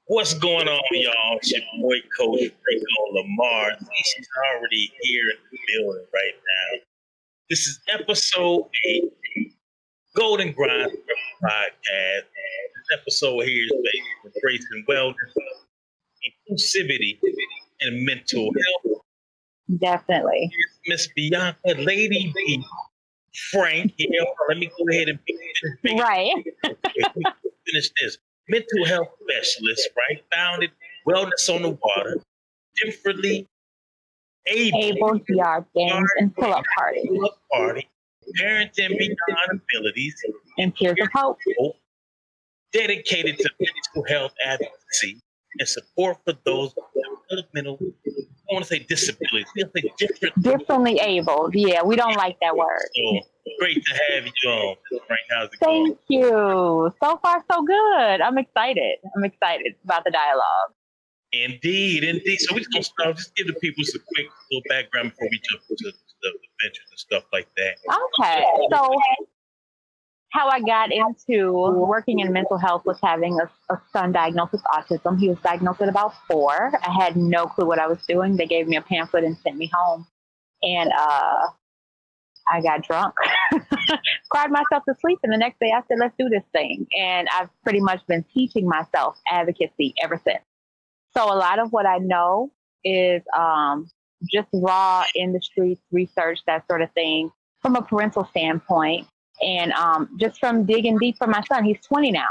What's going on, y'all? It's your boy, Coach Rico La'Mar. She's already here in the building right now. This is episode 8, GOALden Grind Circle Podcast. This episode here is based on embracing wellness, inclusivity, and mental health. Definitely. Miss Bianca, Ladee Bee, Frank here. Let me go ahead and finish this. Mental health specialist, right? Founded Wellness on the Water, differently able yard games and pull-up parties. Parenting beyond abilities, and Tears of Hope. Dedicated to mental health advocacy and support for those with developmental, I want to say disabilities. I want to say differently able. Yeah, we don't like that word. So great to have you on. Frank, how's it going? Thank you. So far, so good. I'm excited. About the dialogue. Indeed. So we're going to start. Just give the people some quick little background before we jump into the adventures and stuff like that. Okay. So how I got into working in mental health was having a son diagnosed with autism. He was diagnosed at about 4. I had no clue what I was doing. They gave me a pamphlet and sent me home. And I got drunk, cried myself to sleep. And the next day I said, let's do this thing. And I've pretty much been teaching myself advocacy ever since. So a lot of what I know is just raw in the streets, research, that sort of thing, from a parental standpoint. And just from digging deep for my son, he's 20 now.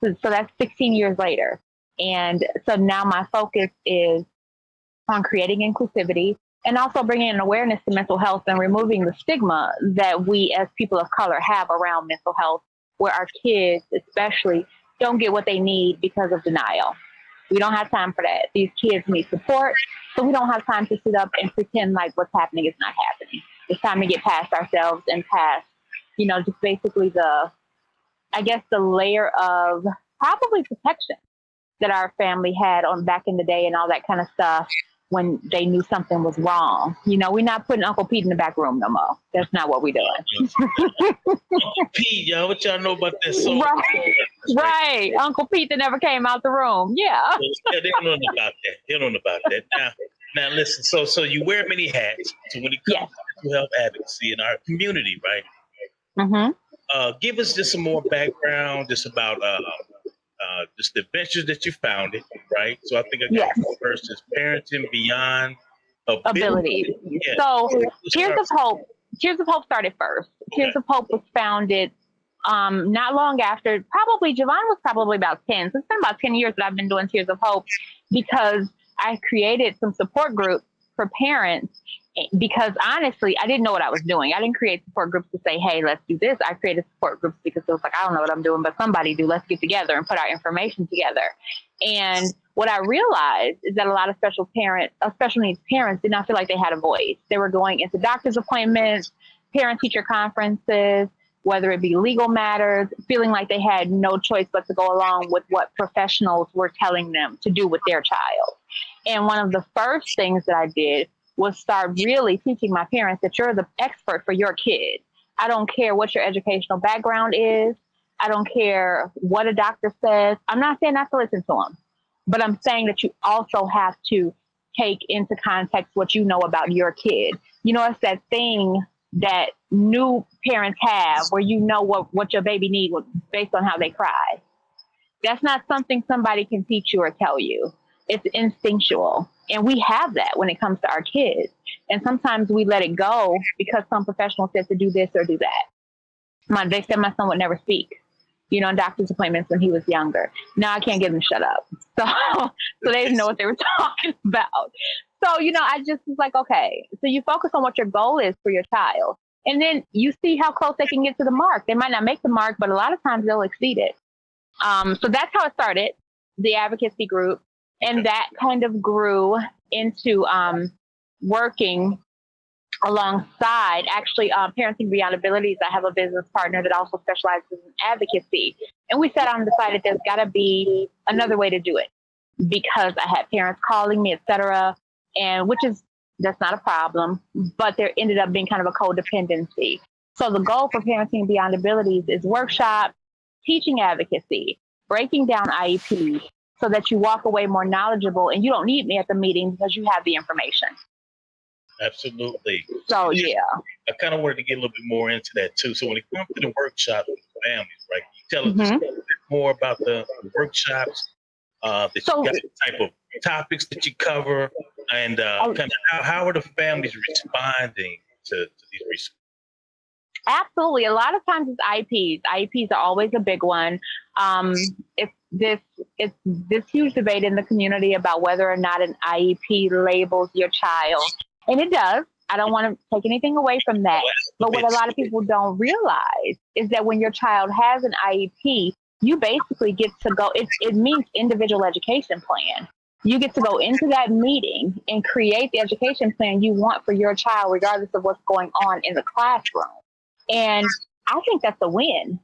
So that's 16 years later. And so now my focus is on creating inclusivity and also bringing an awareness to mental health and removing the stigma that we as people of color have around mental health, where our kids especially don't get what they need because of denial. We don't have time for that. These kids need support, so we don't have time to sit up and pretend like what's happening is not happening. It's time to get past ourselves and past just basically the layer of probably protection that our family had on back in the day and all that kind of stuff when they knew something was wrong. We're not putting Uncle Pete in the back room no more. That's not what we're doing. Uncle Pete, y'all, what y'all know about that song? Right. Uncle Pete that never came out the room. Yeah. They don't know about that. Now listen, so you wear many hats. So when it comes to mental health advocacy in our community, right? Mm-hmm. Give us just some more background, just about just the adventures that you founded, right? So I think I got first is parenting beyond ability. Yeah. So Tears of Hope started first. Okay. Tears of Hope was founded not long after. Javon was probably about 10. So it's been about 10 years that I've been doing Tears of Hope, because I created some support groups for parents. Because honestly, I didn't know what I was doing. I didn't create support groups to say, hey, let's do this. I created support groups because it was like, I don't know what I'm doing, but somebody do. Let's get together and put our information together. And what I realized is that a lot of special needs parents did not feel like they had a voice. They were going into doctor's appointments, parent-teacher conferences, whether it be legal matters, feeling like they had no choice but to go along with what professionals were telling them to do with their child. And one of the first things that I did was start really teaching my parents that you're the expert for your kid. I don't care what your educational background is. I don't care what a doctor says. I'm not saying not to listen to them, but I'm saying that you also have to take into context what you know about your kid. It's that thing that new parents have where what your baby needs based on how they cry. That's not something somebody can teach you or tell you. It's instinctual. And we have that when it comes to our kids. And sometimes we let it go because some professional said to do this or do that. They said my son would never speak, in doctor's appointments when he was younger. Now I can't get him to shut up. So they didn't know what they were talking about. So, I just was like, okay, so you focus on what your goal is for your child. And then you see how close they can get to the mark. They might not make the mark, but a lot of times they'll exceed it. So that's how it started, the advocacy group. And that kind of grew into working alongside, Parenting Beyond Abilities. I have a business partner that also specializes in advocacy. And we sat down and decided there's got to be another way to do it, because I had parents calling me, et cetera, and that's not a problem, but there ended up being kind of a codependency. So the goal for Parenting Beyond Abilities is workshops, teaching advocacy, breaking down IEPs, so that you walk away more knowledgeable and you don't need me at the meeting because you have the information. Absolutely. So, yeah. I kind of wanted to get a little bit more into that too. So when it comes to the workshops with families, right? Can you tell us a little bit more about the workshops, that you got, the type of topics that you cover, and kind of how are the families responding to these resources? Absolutely. A lot of times it's IEPs. IEPs are always a big one. It's this huge debate in the community about whether or not an IEP labels your child. And it does. I don't want to take anything away from that. But what a lot of people don't realize is that when your child has an IEP, you basically get to go, it means individual education plan. You get to go into that meeting and create the education plan you want for your child, regardless of what's going on in the classroom. And I think that's a win,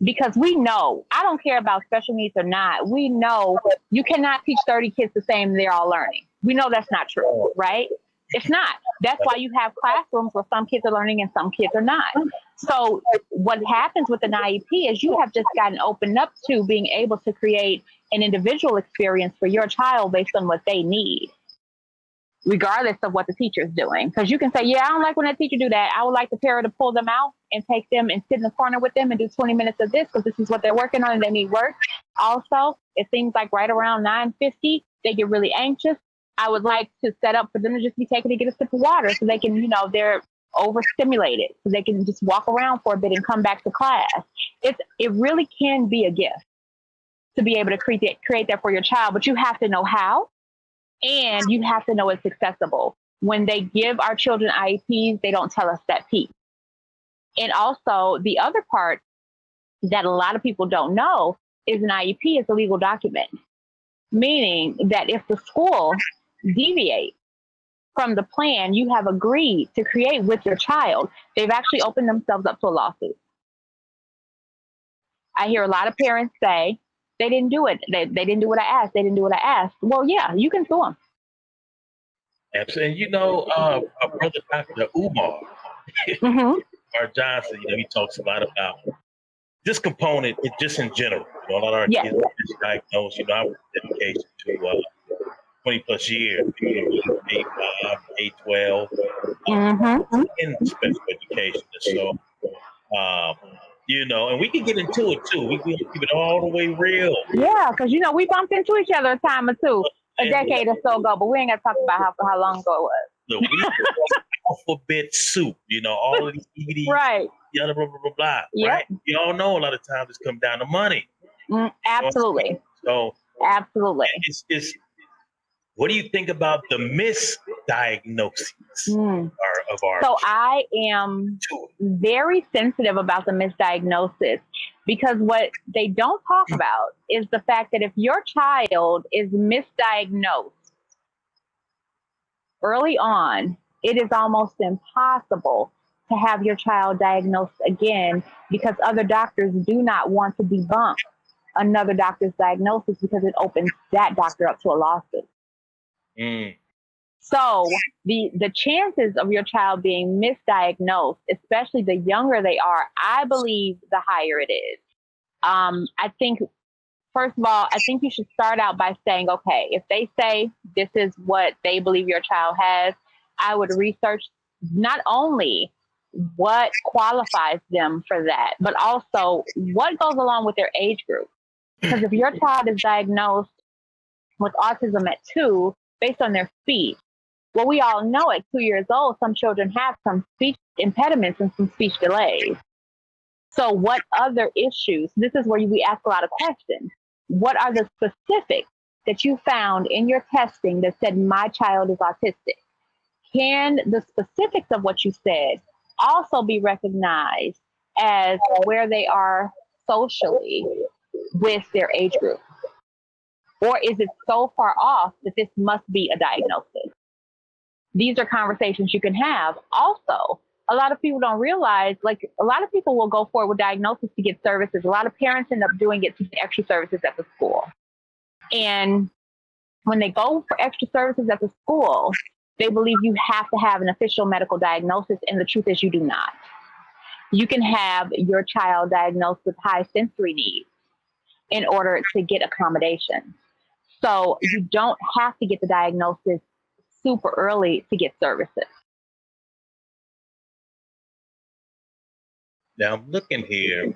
because we know, I don't care about special needs or not, we know you cannot teach 30 kids the same and they're all learning. We know that's not true, right? It's not. That's why you have classrooms where some kids are learning and some kids are not. So what happens with an IEP is you have just gotten opened up to being able to create an individual experience for your child based on what they need, regardless of what the teacher's doing. Because you can say, yeah, I don't like when that teacher do that. I would like the parent to pull them out and take them and sit in the corner with them and do 20 minutes of this because this is what they're working on and they need work. Also, it seems like right around 9:50, they get really anxious. I would like to set up for them to just be taken to get a sip of water so they can, they're overstimulated, so they can just walk around for a bit and come back to class. It really can be a gift to be able to create that for your child, but you have to know how. And you have to know it's accessible. When they give our children IEPs, they don't tell us that piece. And also, the other part that a lot of people don't know is an IEP is a legal document, meaning that if the school deviates from the plan you have agreed to create with your child, they've actually opened themselves up to a lawsuit. I hear a lot of parents say, they didn't do it. They didn't do what I asked. They didn't do what I asked. Well, yeah, you can sue them. Absolutely. And our brother, Dr. Umar, Umar Johnson, he talks a lot about this component, just in general. A lot of our kids are misdiagnosed. I was dedication to 20 plus years, K-5, K-12, in special education. So, and we can get into it too. We can keep it all the way real. Yeah, because we bumped into each other a time or two, a decade or so ago, but we ain't got to talk about how long ago it was. Look, we alphabet soup, all of these DVDs, right? Blah blah blah blah. Yep. Right? You all know a lot of times it's come down to money. Absolutely. So absolutely. It's what do you think about the misdiagnoses of our? So I am very sensitive about the misdiagnosis, because what they don't talk about is the fact that if your child is misdiagnosed early on, it is almost impossible to have your child diagnosed again, because other doctors do not want to debunk another doctor's diagnosis, because it opens that doctor up to a lawsuit. So the chances of your child being misdiagnosed, especially the younger they are, I believe the higher it is. I think, first of all, I think you should start out by saying, okay, if they say this is what they believe your child has, I would research not only what qualifies them for that, but also what goes along with their age group. Because if your child is diagnosed with autism at 2, based on their speech, well, we all know at 2 years old, some children have some speech impediments and some speech delays. So what other issues? This is where we ask a lot of questions. What are the specifics that you found in your testing that said my child is autistic? Can the specifics of what you said also be recognized as where they are socially with their age group? Or is it so far off that this must be a diagnosis? These are conversations you can have. Also, a lot of people don't realize, a lot of people will go forward with diagnosis to get services. A lot of parents end up doing it to get extra services at the school. And when they go for extra services at the school, they believe you have to have an official medical diagnosis. And the truth is you do not. You can have your child diagnosed with high sensory needs in order to get accommodation. So you don't have to get the diagnosis super early to get services. Now I'm looking here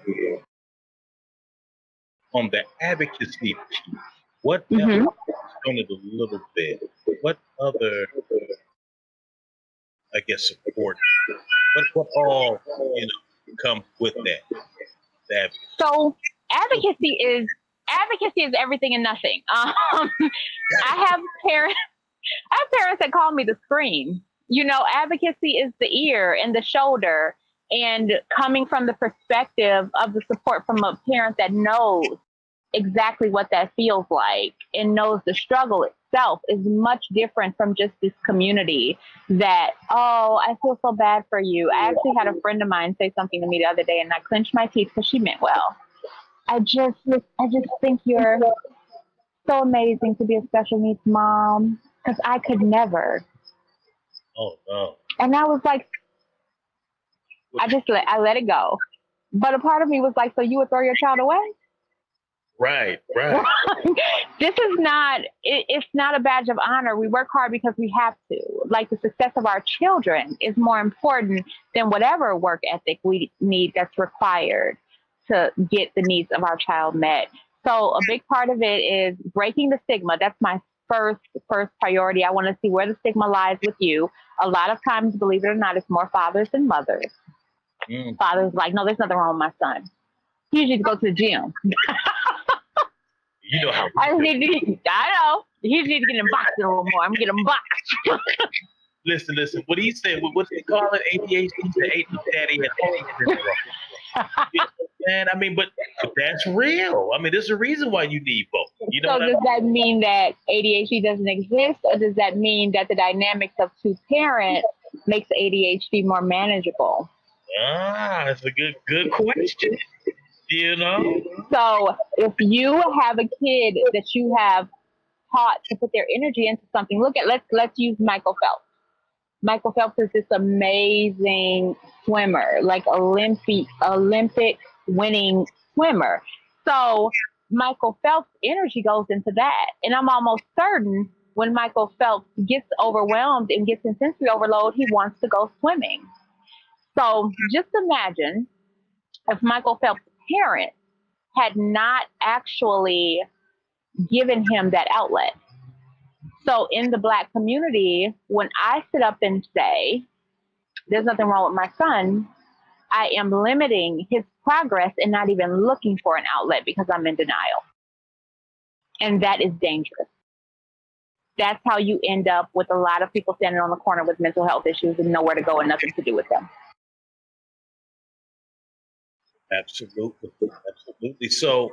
on the advocacy piece. What else? Mhm. On it a little bit. What other, I guess, support? What all comes with that? The So advocacy is everything and nothing. I have parents that call me the screen. Advocacy is the ear and the shoulder, and coming from the perspective of the support from a parent that knows exactly what that feels like and knows the struggle itself is much different from just this community that, oh, I feel so bad for you. I actually had a friend of mine say something to me the other day, and I clenched my teeth because she meant well. I just think you're so amazing to be a special needs mom, because I could never. Oh no. And I was like, I let it go. But a part of me was like, so you would throw your child away? Right. This is not, it's not a badge of honor. We work hard because we have to. Like, the success of our children is more important than whatever work ethic we need that's required to get the needs of our child met. So a big part of it is breaking the stigma. That's my first priority. I want to see where the stigma lies with you. A lot of times, believe it or not, it's more fathers than mothers. Fathers like, no, there's nothing wrong with my son. He usually go to the gym. You know how I know. He just need to get him boxed a little more. I'm getting him boxed. Listen. What he said, what's he call it? ADHD? He said daddy man, I mean, but that's real. I mean, there's a reason why you need both. So does that mean that ADHD doesn't exist, or does that mean that the dynamics of two parents makes ADHD more manageable? That's a good question. So if you have a kid that you have taught to put their energy into something, let's use Michael Phelps. Michael Phelps is this amazing swimmer, like Olympic winning swimmer. So Michael Phelps' energy goes into that. And I'm almost certain when Michael Phelps gets overwhelmed and gets in sensory overload, he wants to go swimming. So just imagine if Michael Phelps' parents had not actually given him that outlet. So in the Black community, when I sit up and say, there's nothing wrong with my son, I am limiting his progress and not even looking for an outlet because I'm in denial. And that is dangerous. That's how you end up with a lot of people standing on the corner with mental health issues and nowhere to go and nothing to do with them. Absolutely. So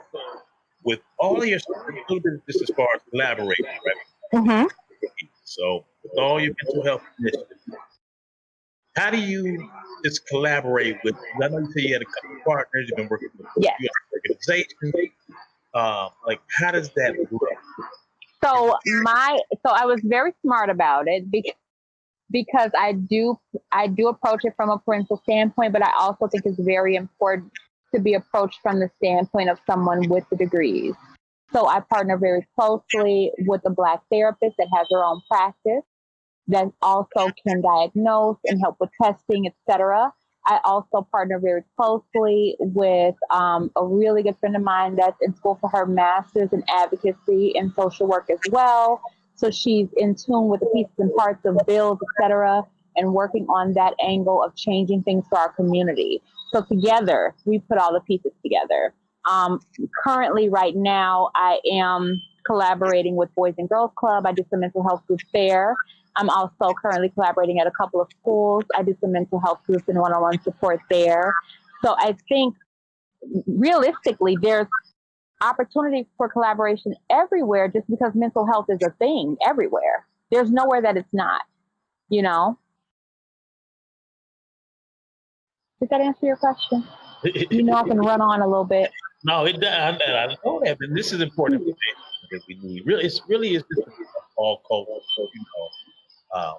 with all of your, this is as far as collaborating, right? Mm-hmm. So with all your mental health initiatives, how do you just collaborate with, I know you said you had a couple of partners, you've been working with organizations. Like, how does that work? So I was very smart about it because I do approach it from a parental standpoint, but I also think it's very important to be approached from the standpoint of someone with the degrees. So I partner very closely with a Black therapist that has her own practice that also can diagnose and help with testing, etc. I also partner very closely with a really good friend of mine that's in school for her master's in advocacy and social work as well. So she's in tune with the pieces and parts of bills, etc., and working on that angle of changing things for our community. So together, we put all the pieces together. Currently, right now, I am collaborating with Boys and Girls Club. I do some mental health groups there. I'm also currently collaborating at a couple of schools. I do some mental health groups and one-on-one support there. So I think realistically, there's opportunity for collaboration everywhere just because mental health is a thing everywhere. There's nowhere that it's not, you know? Did that answer your question? You know, I can run on a little bit. No, it does. I know that, but this is important that we need. It's really just all culture,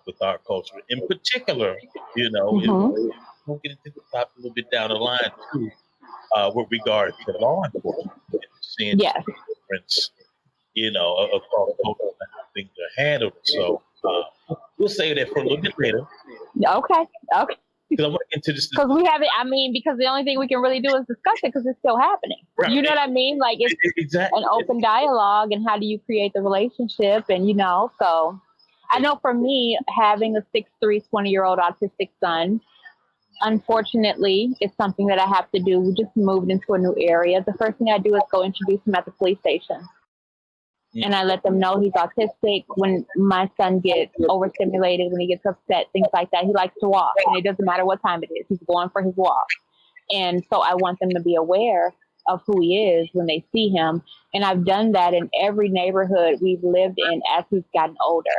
with our culture in particular. We'll get into the topic a little bit down the line too, with regard to law enforcement, seeing yes. difference, across cultures and how things are handled. So we'll say that for a little bit later. Okay. Because I want to get into this. Because we haven't, because the only thing we can really do is discuss it because it's still happening. Right. You know what I mean? Like it's exactly an open dialogue, and how do you create the relationship? And, so I know for me, having a 6'3", 20-year-old autistic son, unfortunately, it's something that I have to do. We just moved into a new area. The first thing I do is go introduce him at the police station. And I let them know he's autistic. When my son gets overstimulated, when he gets upset, things like that, he likes to walk. And it doesn't matter what time it is. He's going for his walk. And so I want them to be aware of who he is when they see him. And I've done that in every neighborhood we've lived in as we've gotten older,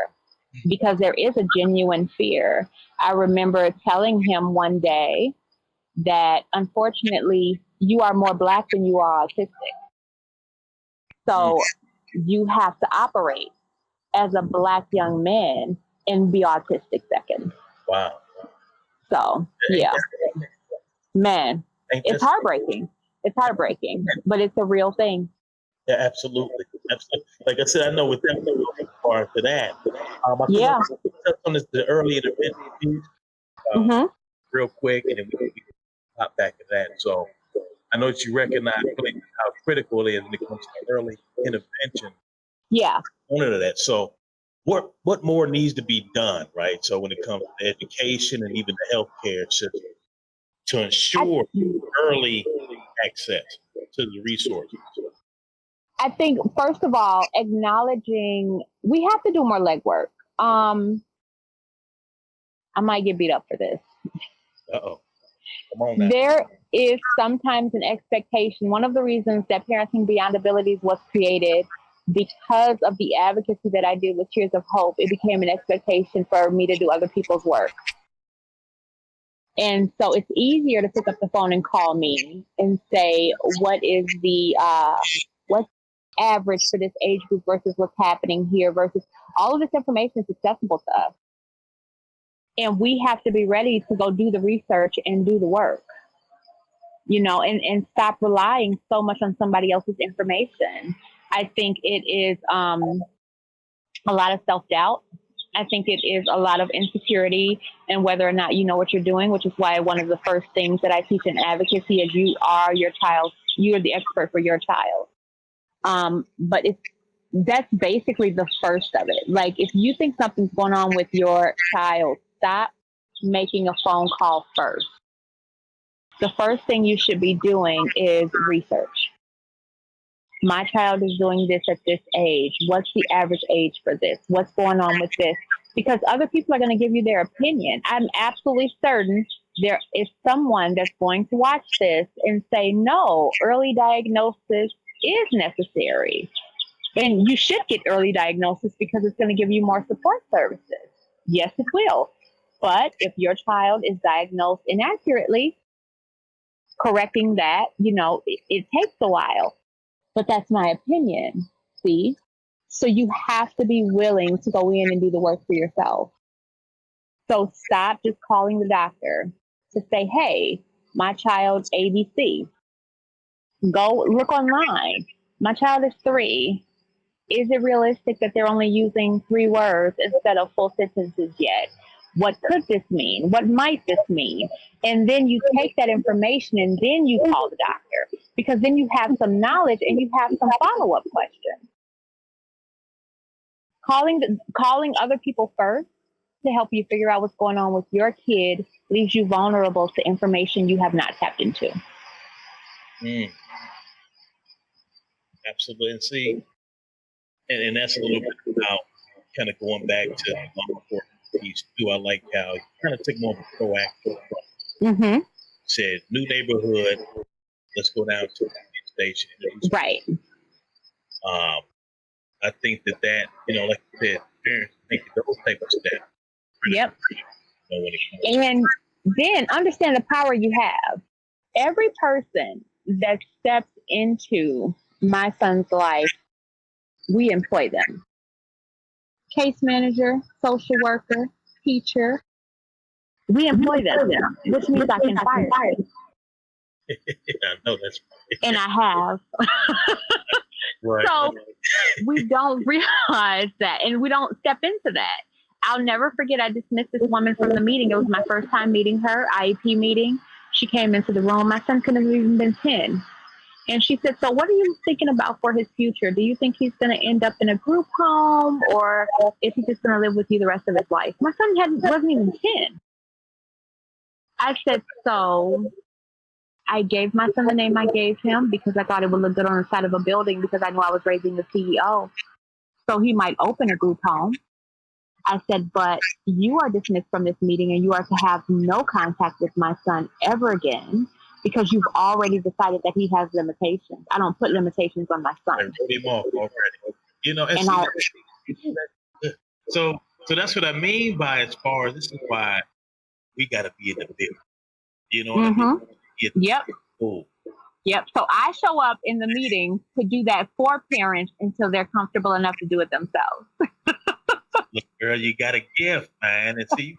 because there is a genuine fear. I remember telling him one day that, unfortunately, you are more Black than you are autistic. So you have to operate as a Black young man and be autistic second. Wow. So, yeah. Man, it's heartbreaking. It's heartbreaking, but it's a real thing. Yeah, absolutely. Like I said, I know with them, part to that. I touch on this, the early intervention piece, real quick, and then we can hop back to that. So I know that you recognize how critical it is when it comes to early intervention. Yeah. One of that. So what more needs to be done, right? So when it comes to education and even the healthcare system to ensure early access to the resources. I think, first of all, acknowledging we have to do more legwork. I might get beat up for this. Uh-oh. Come on now. There is sometimes an expectation. One of the reasons that Parenting Beyond Abilities was created, because of the advocacy that I did with Tears of Hope, it became an expectation for me to do other people's work. And so it's easier to pick up the phone and call me and say, what is the what's average for this age group versus what's happening here, versus all of this information is accessible to us. And we have to be ready to go do the research and do the work, and stop relying so much on somebody else's information. I think it is a lot of self-doubt. I think it is a lot of insecurity and whether or not you know what you're doing, which is why one of the first things that I teach in advocacy is you are the expert for your child. But that's basically the first of it. Like, if you think something's going on with your child, stop making a phone call first. The first thing you should be doing is research. My child is doing this at this age. What's the average age for this? What's going on with this? Because other people are going to give you their opinion. I'm absolutely certain there is someone that's going to watch this and say, no, early diagnosis is necessary. And you should get early diagnosis because it's going to give you more support services. Yes, it will. But if your child is diagnosed inaccurately, correcting that, it takes a while. But that's my opinion, see? So you have to be willing to go in and do the work for yourself. So stop just calling the doctor to say, hey, my child's ABC. Go look online. My child is 3. Is it realistic that they're only using 3 words instead of full sentences yet? What could this mean? What might this mean? And then you take that information and then you call the doctor, because then you have some knowledge and you have some follow-up questions. Calling other people first to help you figure out what's going on with your kid leaves you vulnerable to information you have not tapped into. Absolutely. And see, and that's a little bit about kind of going back to the important piece too. I like how you kind of took more of a proactive approach. Said, new neighborhood, let's go down to the station. Right. I think that, like you said, parents make those type of steps. Yep. And then understand the power you have. Every person that steps into my son's life, we employ them. Case manager, social worker, teacher, we employ them, which means I can fire them. I know that's right. And I have. Right. So we don't realize that, and we don't step into that. I'll never forget, I dismissed this woman from the meeting. It was my first time meeting her, IEP meeting. She came into the room. My son couldn't have even been 10. And she said, so what are you thinking about for his future? Do you think he's going to end up in a group home, or is he just going to live with you the rest of his life? My son wasn't even 10. I said, so I gave my son the name I gave him because I thought it would look good on the side of a building because I knew I was raising the CEO. So he might open a group home. I said, but you are dismissed from this meeting and you are to have no contact with my son ever again because you've already decided that he has limitations. I don't put limitations on my son. You know, and so that's what I mean by, as far as, this is why we got to be in the building. You know what I mean? Yep. Cool. Yep. So I show up in the meeting to do that for parents until they're comfortable enough to do it themselves. Look, girl, you got a gift, man. And see,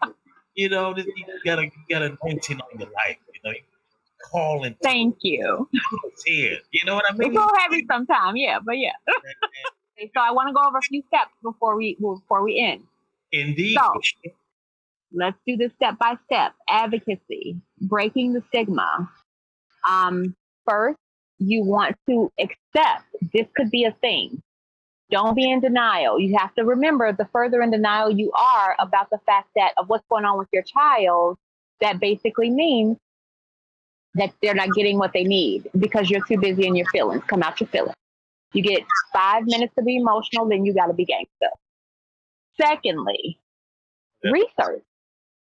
you know, you got anointing on your life. You know, you calling. Thank you. Here. You know what I mean? It's a little heavy sometimes, yeah, but yeah. Okay, so I want to go over a few steps before we end. Indeed. So let's do this step by step. Advocacy, breaking the stigma. First, you want to accept this could be a thing. Don't be in denial. You have to remember, the further in denial you are about the fact that of what's going on with your child, that basically means that they're not getting what they need because you're too busy in your feelings. Come out your feelings. You get 5 minutes to be emotional, then you got to be gangster. Secondly, research.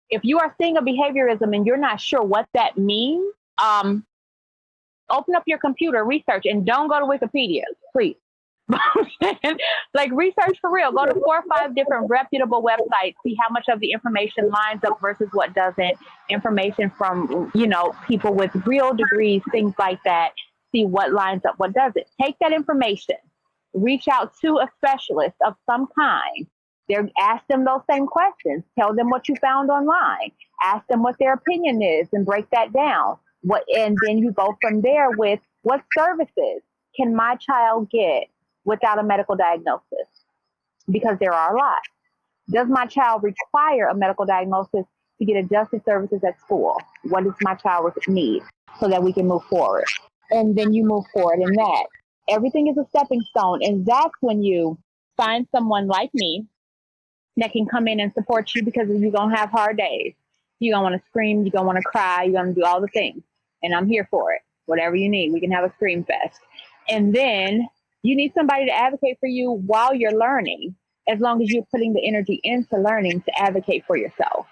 If you are seeing a behaviorism and you're not sure what that means, open up your computer, research, and don't go to Wikipedia, please. Like, research for real. Go to 4 or 5 different reputable websites, see how much of the information lines up versus what doesn't. Information from, people with real degrees, things like that. See what lines up, what doesn't. Take that information, reach out to a specialist of some kind. Ask them those same questions. Tell them what you found online. Ask them what their opinion is and break that down. And then you go from there with, what services can my child get without a medical diagnosis? Because there are a lot. Does my child require a medical diagnosis to get adjusted services at school? What does my child need so that we can move forward? And then you move forward in that. Everything is a stepping stone. And that's when you find someone like me that can come in and support you, because you're going to have hard days. You're going to want to scream. You're going to want to cry. You're going to do all the things. And I'm here for it. Whatever you need, we can have a scream fest. And then you need somebody to advocate for you while you're learning, as long as you're putting the energy into learning to advocate for yourself.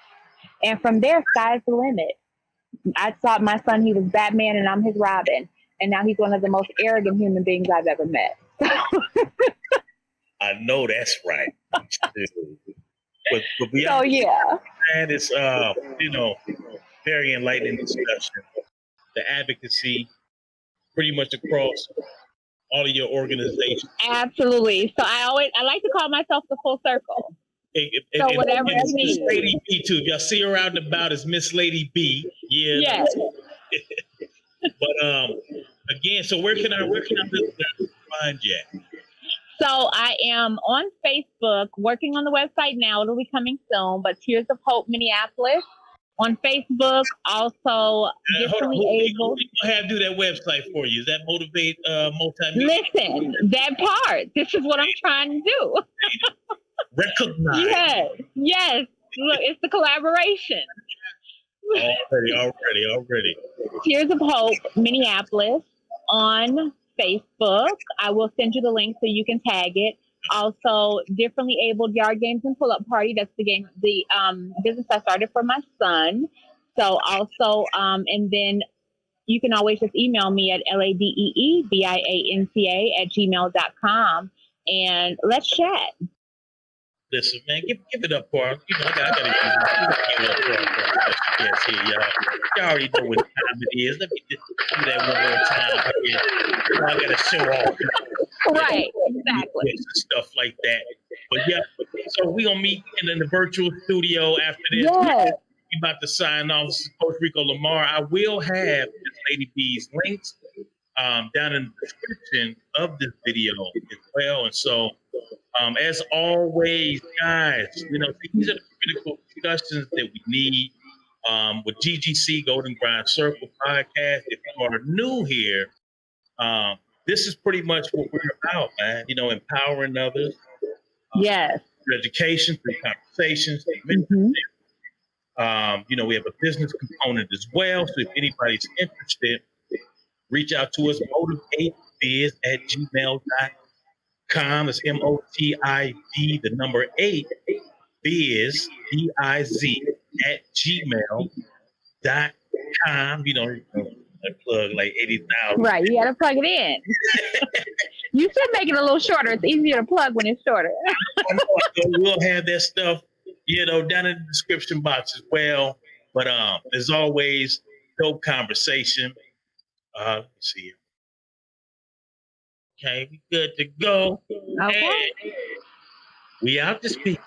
And from there, sky's the limit. I thought my son, he was Batman and I'm his Robin. And now he's one of the most arrogant human beings I've ever met. I know that's right. But so yeah, and it's very enlightening discussion. The advocacy, pretty much across all of your organizations. Absolutely. So I like to call myself the full circle. So whatever it means. Miss Ladee Bee too. If y'all see her out and about, it's Miss Ladee Bee. Yeah. Yes. But again, so where can I find you at? So I am on Facebook, working on the website now. It'll be coming soon. But Tears of Hope Minneapolis on Facebook. Also, differently able. We'll have to do that website for you. Does that motivate multimedia? Listen, that part. This is what I'm trying to do. Recognize. Yes. Look, it's the collaboration. Already. Tears of Hope Minneapolis on Facebook. I will send you the link so you can tag it. Also, Differently Abled Yard Games and Pull-Up Party. That's the business I started for my son. So also, and then you can always just email me at ladeebianca@gmail.com and let's chat. Listen, man, give it up for her. I gotta give it up for her. Yes, here, y'all. Y'all already know what time it is. Let me just do that one more time. I gotta show off. Right, exactly. And stuff like that. But yeah, so we're gonna meet in the virtual studio after this. Yes. We're about to sign off. This is Coach Rico La'Mar. I will have Miss Ladee Bee's links down in the description of this video as well. And so, as always, guys, these are the critical discussions that we need with GGC GOALden Grind Circle Podcast. If you are new here, this is pretty much what we're about, man. Empowering others. Yes. Through education, through conversations, through mentorship. We have a business component as well. So if anybody's interested, reach out to us, motivatebiz@gmail.com. That's MOTIV, the number 8, biz, BIZ, @gmail.com. I plug like 80,000. Right, you got to plug it in. You should make it a little shorter. It's easier to plug when it's shorter. We'll have that stuff, down in the description box as well. But as always, dope conversation. Let's see. Okay, we good to go. Okay. Hey, we out to speak.